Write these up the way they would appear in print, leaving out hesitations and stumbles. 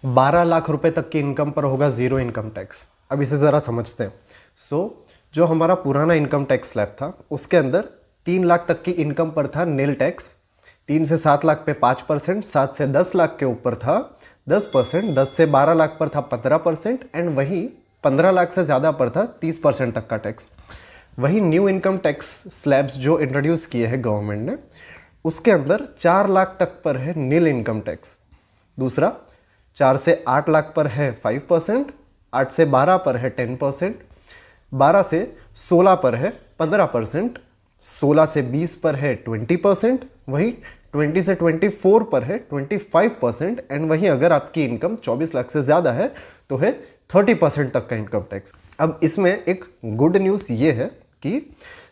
12 लाख रुपए तक की इनकम पर होगा जीरो इनकम टैक्स। अब इसे ज़रा समझते हैं। जो हमारा पुराना इनकम टैक्स स्लैब था उसके अंदर 3 लाख तक की इनकम पर था नील टैक्स, 3 से 7 लाख पे 5%, 7 से 10 लाख के ऊपर था 10%, 10 से 12 लाख पर था 15% एंड वही 15 लाख से ज़्यादा पर था 30% तक का टैक्स। वही न्यू इनकम टैक्स स्लैब्स जो इंट्रोड्यूस किए हैं गवर्नमेंट ने, उसके अंदर 4 लाख तक पर है नील इनकम टैक्स। दूसरा 4 से 8 लाख पर है 5%, 8 से 12 पर है 10%, 12 से 16 पर है 15%, 16 से 20 पर है 20%, वही 20 से 24 पर है 25% एंड वहीं अगर आपकी इनकम 24 लाख से ज़्यादा है तो है 30% तक का इनकम टैक्स। अब इसमें एक गुड न्यूज़ ये है कि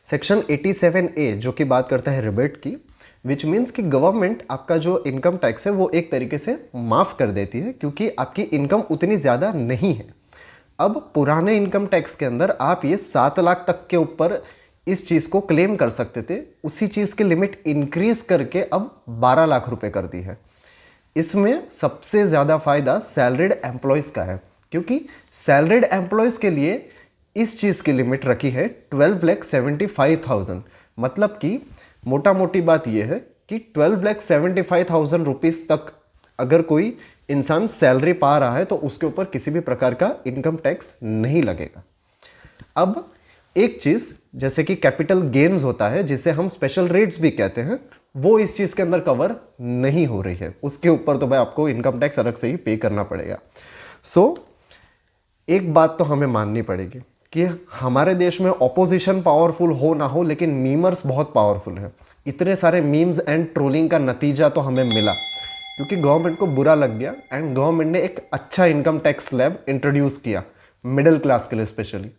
सेक्शन 87A जो कि बात करता है रिबेट की, विच मीन्स कि गवर्नमेंट आपका जो इनकम टैक्स है वो एक तरीके से माफ़ कर देती है क्योंकि आपकी इनकम उतनी ज़्यादा नहीं है। अब पुराने इनकम टैक्स के अंदर आप ये 7 लाख तक के ऊपर इस चीज़ को क्लेम कर सकते थे, उसी चीज़ की लिमिट इंक्रीज करके अब 12 लाख रुपए कर दी है। इसमें सबसे ज़्यादा फायदा सैलरीड एम्प्लॉयज़ का है क्योंकि सैलरीड एम्प्लॉयज़ के लिए इस चीज़ की लिमिट रखी है 12,75,000। मतलब कि मोटा मोटी बात यह है कि 12,75,000 रुपीज़ तक अगर कोई इंसान सैलरी पा रहा है तो उसके ऊपर किसी भी प्रकार का इनकम टैक्स नहीं लगेगा। अब एक चीज़ जैसे कि कैपिटल गेन्स होता है जिसे हम स्पेशल रेट्स भी कहते हैं, वो इस चीज़ के अंदर कवर नहीं हो रही है। उसके ऊपर तो भाई आपको इनकम टैक्स अलग से ही पे करना पड़ेगा। एक बात तो हमें माननी पड़ेगी कि हमारे देश में ऑपोजिशन पावरफुल हो ना हो लेकिन मीमर्स बहुत पावरफुल है। इतने सारे मीम्स एंड ट्रोलिंग का नतीजा तो हमें मिला क्योंकि गवर्नमेंट को बुरा लग गया एंड गवर्नमेंट ने एक अच्छा इनकम टैक्स स्लैब इंट्रोड्यूस किया मिडिल क्लास के लिए स्पेशली।